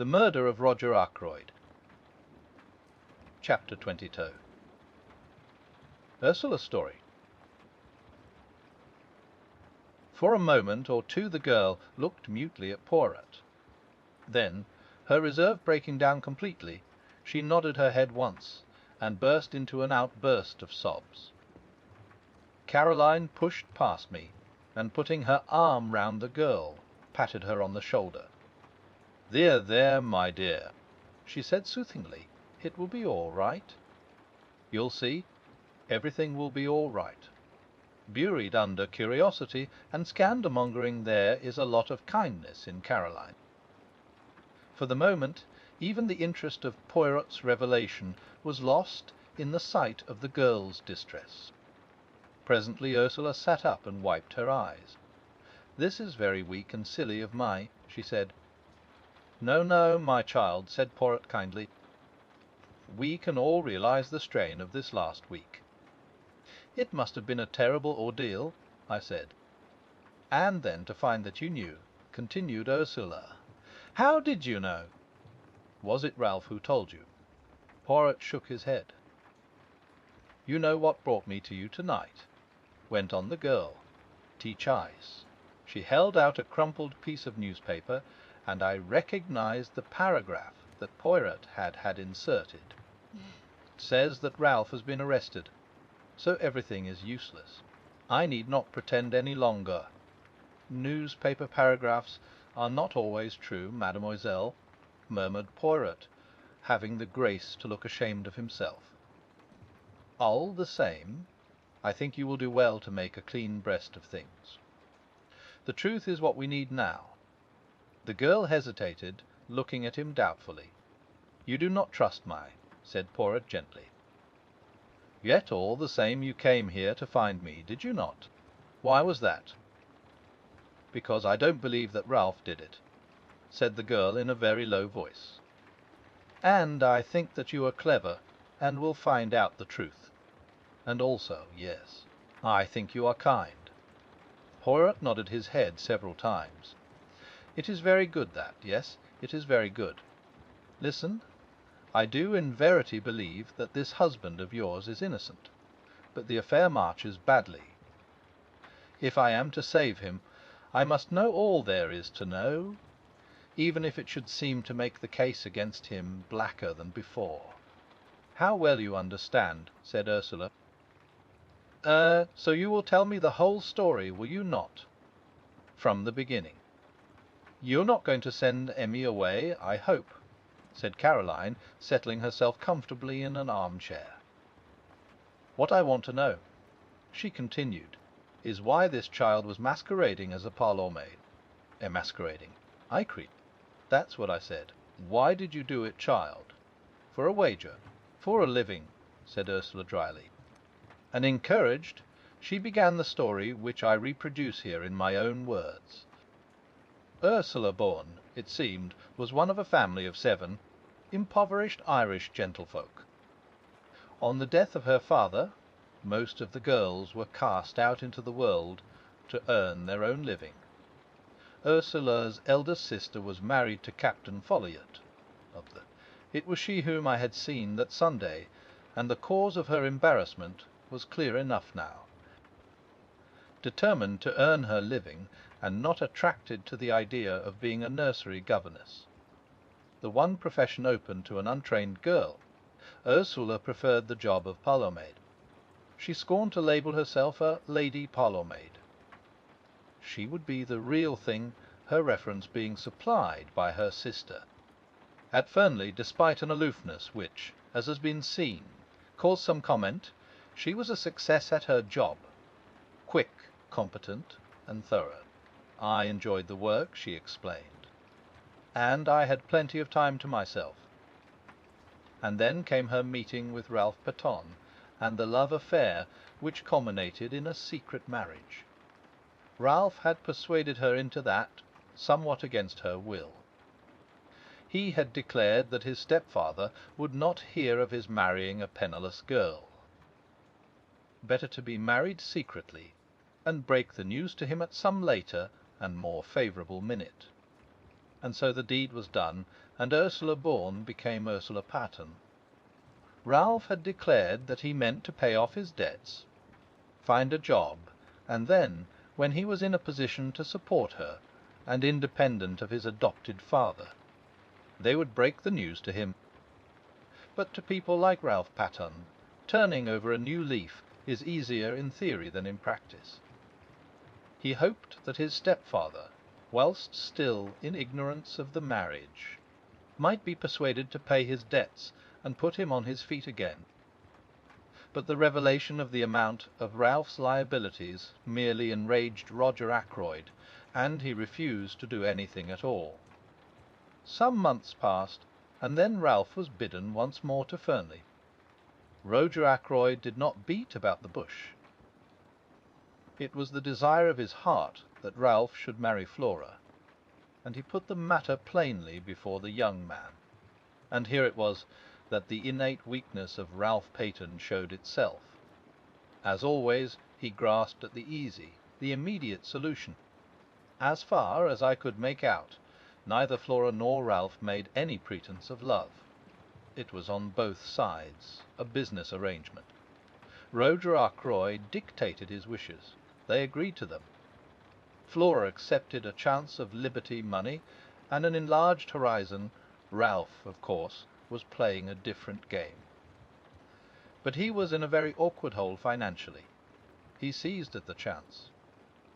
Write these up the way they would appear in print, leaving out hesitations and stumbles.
The Murder of Roger Ackroyd. Chapter 22. Ursula's story. For a moment or two the girl looked mutely at Poirot. Then, her reserve breaking down completely, she nodded her head once, and burst into an outburst of sobs. Caroline pushed past me, and putting her arm round the girl, patted her on the shoulder. "There, there, my dear," she said soothingly. "It will be all right. You'll see, everything will be all right. Buried under curiosity and scandalmongering there is a lot of kindness in Caroline." For the moment, even the interest of Poirot's revelation was lost in the sight of the girl's distress. Presently Ursula sat up and wiped her eyes. "This is very weak and silly of me," she said. "No, no, my child," said Poirot kindly. "We can all realize the strain of this last week." "It must have been a terrible ordeal," I said. "And then to find that you knew," continued Ursula. "How did you know?" "Was it Ralph who told you?" Poirot shook his head. "You know what brought me to you tonight," went on the girl. "Teach eyes." She held out a crumpled piece of newspaper, and I recognized the paragraph that Poirot had inserted. "It says that Ralph has been arrested, so everything is useless. I need not pretend any longer. Newspaper paragraphs are not always true, mademoiselle," murmured Poirot, having the grace to look ashamed of himself. "All the same, I think you will do well to make a clean breast of things. The truth is what we need now." The girl hesitated, looking at him doubtfully. "You do not trust me," said Poirot gently. "Yet all the same you came here to find me, did you not? Why was that?" "Because I don't believe that Ralph did it," said the girl in a very low voice. "And I think that you are clever, and will find out the truth. And also, yes, I think you are kind." Poirot nodded his head several times. "It is very good that, yes, it is very good. Listen. I do in verity believe that this husband of yours is innocent, but the affair marches badly. If I am to save him, I must know all there is to know, even if it should seem to make the case against him blacker than before." "How well you understand," said Ursula. So you will tell me the whole story, will you not? From the beginning. You're not going to send Emmy away, I hope," said Caroline, settling herself comfortably in an armchair. "What I want to know," she continued, "is why this child was masquerading as a parlour maid. Masquerading. I creep. That's what I said. Why did you do it, child?" "For a wager. For a living," said Ursula dryly. And encouraged, she began the story which I reproduce here in my own words. Ursula Bourne, it seemed, was one of a family of 7 impoverished Irish gentlefolk. On the death of her father, most of the girls were cast out into the world to earn their own living. Ursula's eldest sister was married to Captain Folliot. It was she whom I had seen that Sunday, and the cause of her embarrassment was clear enough now. Determined to earn her living, and not attracted to the idea of being a nursery governess, the one profession open to an untrained girl, Ursula preferred the job of parlour maid. She scorned to label herself a lady parlour maid. She would be the real thing, her reference being supplied by her sister. At Fernley, despite an aloofness which, as has been seen, caused some comment, she was a success at her job. Quick, competent, and thorough. I enjoyed the work, she explained. And I had plenty of time to myself. And then came her meeting with Ralph Paton, and the love affair which culminated in a secret marriage. Ralph had persuaded her into that, somewhat against her will. He had declared that his stepfather would not hear of his marrying a penniless girl. Better to be married secretly, and break the news to him at some later and more favourable minute. And so the deed was done, and Ursula Bourne became Ursula Pattern. Ralph had declared that he meant to pay off his debts, find a job, and then, when he was in a position to support her, and independent of his adopted father, they would break the news to him. But to people like Ralph Pattern, turning over a new leaf is easier in theory than in practice. He hoped that his stepfather, whilst still in ignorance of the marriage, might be persuaded to pay his debts and put him on his feet again. But the revelation of the amount of Ralph's liabilities merely enraged Roger Ackroyd, and he refused to do anything at all. Some months passed, and then Ralph was bidden once more to Fernley. Roger Ackroyd did not beat about the bush. It was the desire of his heart that Ralph should marry Flora, and he put the matter plainly before the young man. And here it was that the innate weakness of Ralph Paton showed itself. As always, he grasped at the easy, the immediate solution. As far as I could make out, neither Flora nor Ralph made any pretence of love. It was on both sides a business arrangement. Roger Ackroyd dictated his wishes. They agreed to them. Flora accepted a chance of liberty money and an enlarged horizon. Ralph, of course, was playing a different game. But he was in a very awkward hole financially. He seized at the chance.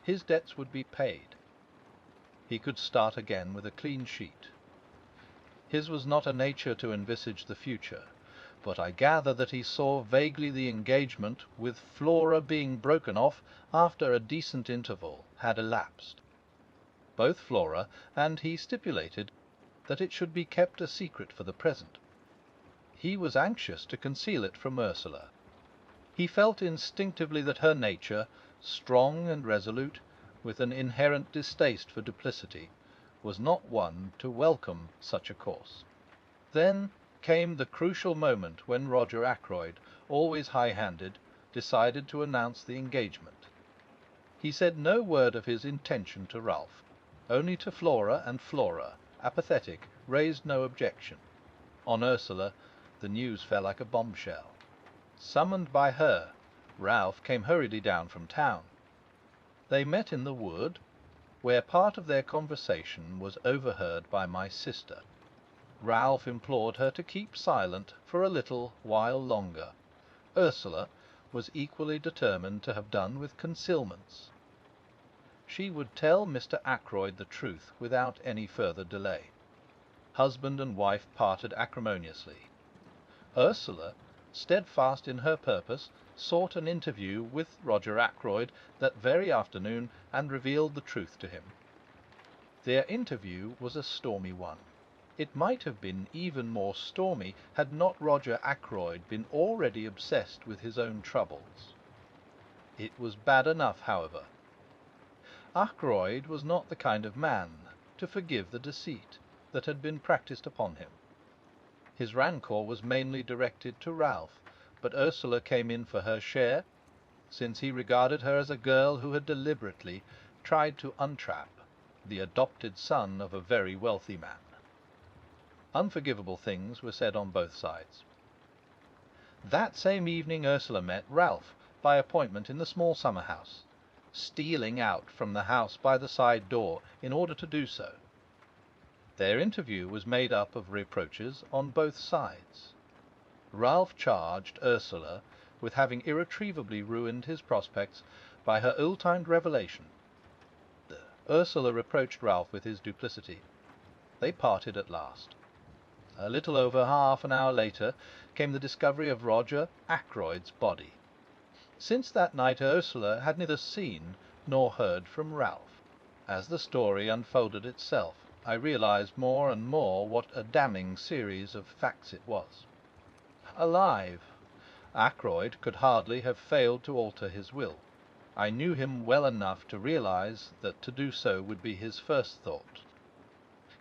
His debts would be paid. He could start again with a clean sheet. His was not a nature to envisage the future, but I gather that he saw vaguely the engagement with Flora being broken off after a decent interval had elapsed. Both Flora and he stipulated that it should be kept a secret for the present. He was anxious to conceal it from Ursula. He felt instinctively that her nature, strong and resolute, with an inherent distaste for duplicity, was not one to welcome such a course. Then came the crucial moment when Roger Ackroyd, always high-handed, decided to announce the engagement. He said no word of his intention to Ralph. Only to Flora, and Flora, apathetic, raised no objection. On Ursula the news fell like a bombshell. Summoned by her, Ralph came hurriedly down from town. They met in the wood, where part of their conversation was overheard by my sister. Ralph implored her to keep silent for a little while longer. Ursula was equally determined to have done with concealments. She would tell Mr. Ackroyd the truth without any further delay. Husband and wife parted acrimoniously. Ursula, steadfast in her purpose, sought an interview with Roger Ackroyd that very afternoon, and revealed the truth to him. Their interview was a stormy one. It might have been even more stormy had not Roger Ackroyd been already obsessed with his own troubles. It was bad enough, however. Ackroyd was not the kind of man to forgive the deceit that had been practised upon him. His rancour was mainly directed to Ralph, but Ursula came in for her share, since he regarded her as a girl who had deliberately tried to untrap the adopted son of a very wealthy man. Unforgivable things were said on both sides. That same evening Ursula met Ralph by appointment in the small summer house, stealing out from the house by the side door in order to do so. Their interview was made up of reproaches on both sides. Ralph charged Ursula with having irretrievably ruined his prospects by her ill-timed revelation. Ursula reproached Ralph with his duplicity. They parted at last. A little over half an hour later came the discovery of Roger Ackroyd's body. Since that night Ursula had neither seen nor heard from Ralph. As the story unfolded itself, I realized more and more what a damning series of facts it was. Alive, Ackroyd could hardly have failed to alter his will. I knew him well enough to realize that to do so would be his first thought.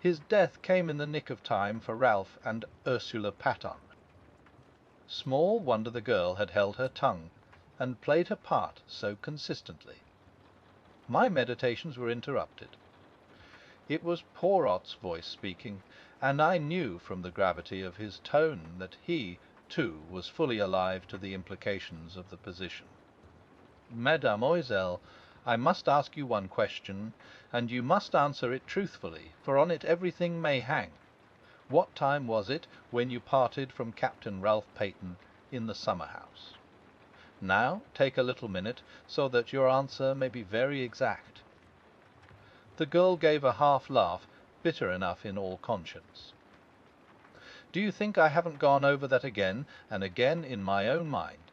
His death came in the nick of time for Ralph and Ursula Pattern. Small wonder the girl had held her tongue, and played her part so consistently. My meditations were interrupted. It was Poirot's voice speaking, and I knew from the gravity of his tone that he, too, was fully alive to the implications of the position. "Mademoiselle, I must ask you one question, and you must answer it truthfully, for on it everything may hang. What time was it when you parted from Captain Ralph Paton in the summer-house? Now take a little minute, so that your answer may be very exact." The girl gave a half laugh, bitter enough in all conscience. "Do you think I haven't gone over that again and again in my own mind?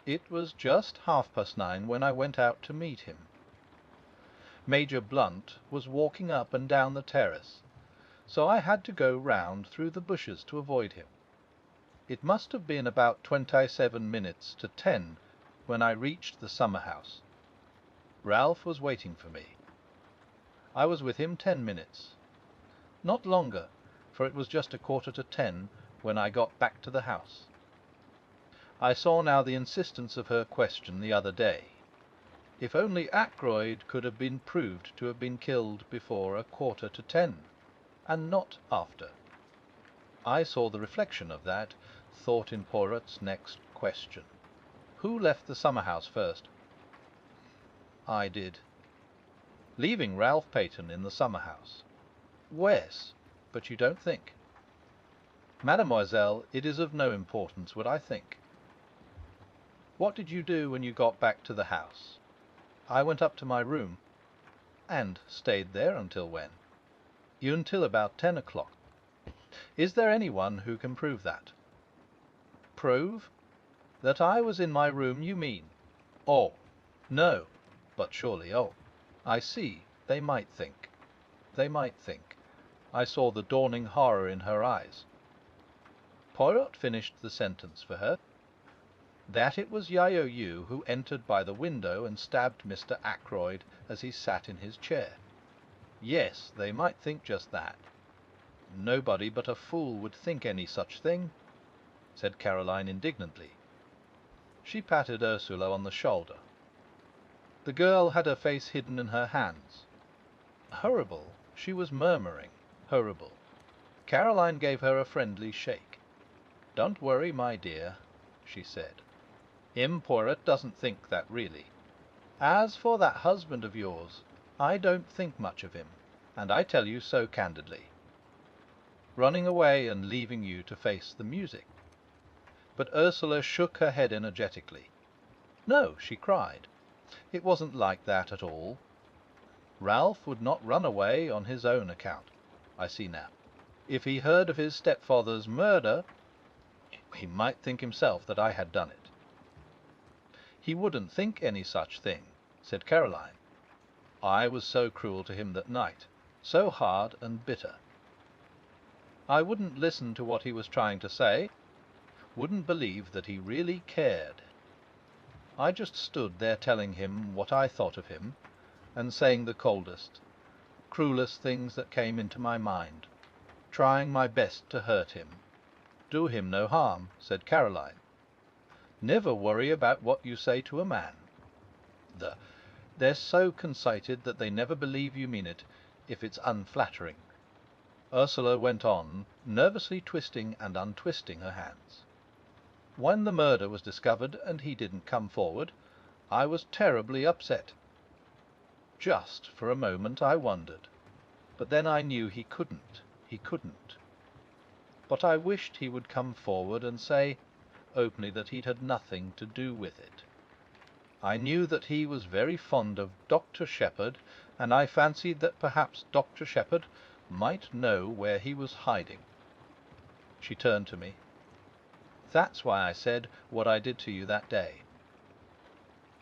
It was just 9:30 when I went out to meet him. Major Blunt was walking up and down the terrace, so I had to go round through the bushes to avoid him. It must have been about 27 minutes to 10 when I reached the summer-house. Ralph was waiting for me. I was with him 10 minutes. Not longer, for it was just 9:45 when I got back to the house." I saw now the insistence of her question the other day. If only Ackroyd could have been proved to have been killed before 9:45, and not after. I saw the reflection of that thought in Poirot's next question. "Who left the summer-house first?" "I did." "Leaving Ralph Paton in the summer-house?" "Wes, but you don't think." "Mademoiselle, it is of no importance what I think. What did you do when you got back to the house?" "I went up to my room." "And stayed there until when?" "Until about 10 o'clock. Is there anyone who can prove that?" "Prove? That I was in my room, you mean? Oh, no. But surely, oh, I see. They might think. They might think." I saw the dawning horror in her eyes. Poirot finished the sentence for her. "That it was Yeo Yu who entered by the window and stabbed Mr. Ackroyd as he sat in his chair. Yes, they might think just that." "Nobody but a fool would think any such thing," said Caroline indignantly. She patted Ursula on the shoulder. The girl had her face hidden in her hands. "Horrible," she was murmuring. "Horrible." Caroline gave her a friendly shake. "Don't worry, my dear," she said. "Poirot doesn't think that really. As for that husband of yours, I don't think much of him, and I tell you so candidly. Running away and leaving you to face the music." But Ursula shook her head energetically. "No," she cried. "It wasn't like that at all. Ralph would not run away on his own account. I see now. If he heard of his stepfather's murder, he might think himself that I had done it." "He wouldn't think any such thing," said Caroline. "I was so cruel to him that night, so hard and bitter. I wouldn't listen to what he was trying to say, wouldn't believe that he really cared. I just stood there telling him what I thought of him, and saying the coldest, cruelest things that came into my mind, trying my best to hurt him." "Do him no harm," said Caroline. "Never worry about what you say to a man. They're so conceited that they never believe you mean it, if it's unflattering." Ursula went on, nervously twisting and untwisting her hands. "When the murder was discovered and he didn't come forward, I was terribly upset. Just for a moment I wondered, but then I knew he couldn't. But I wished he would come forward and say openly that he'd had nothing to do with it. I knew that he was very fond of Dr. Shepherd, and I fancied that perhaps Dr. Shepherd might know where he was hiding." She turned to me. "That's why I said what I did to you that day.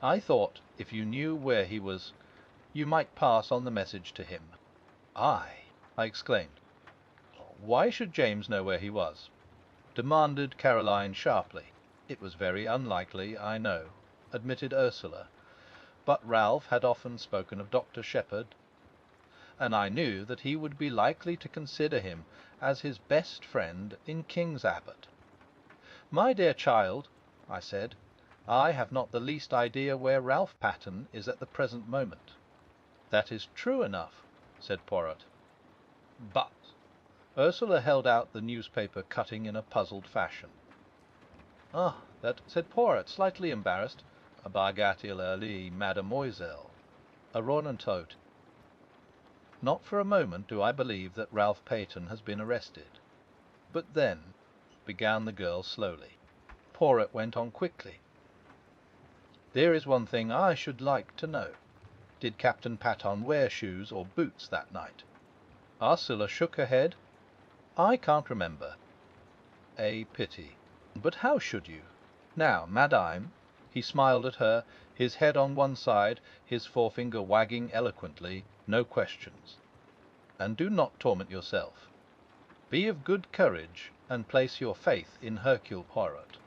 I thought if you knew where he was, you might pass on the message to him." "I!" I exclaimed. "Why should James know where he was?" demanded Caroline sharply. "It was very unlikely, I know," admitted Ursula, "but Ralph had often spoken of Dr. Shepherd, and I knew that he would be likely to consider him as his best friend in King's Abbott." "My dear child," I said, "I have not the least idea where Ralph Paton is at the present moment." "That is true enough. said Poirot. But Ursula held out the newspaper cutting in a puzzled fashion. Ah, that, said Poirot, slightly embarrassed. A bagatelle, mademoiselle. A whodunit. Not for a moment do I believe that Ralph Peyton has been arrested. But then, began the girl slowly. Poirot went on quickly. There is one thing I should like to know. Did Captain Paton wear shoes or boots that night? Ursula shook her head. I can't remember. A pity. But how should you? Now, madame, he smiled at her, his head on one side, his forefinger wagging eloquently, no questions. And do not torment yourself. Be of good courage, and place your faith in Hercule Poirot.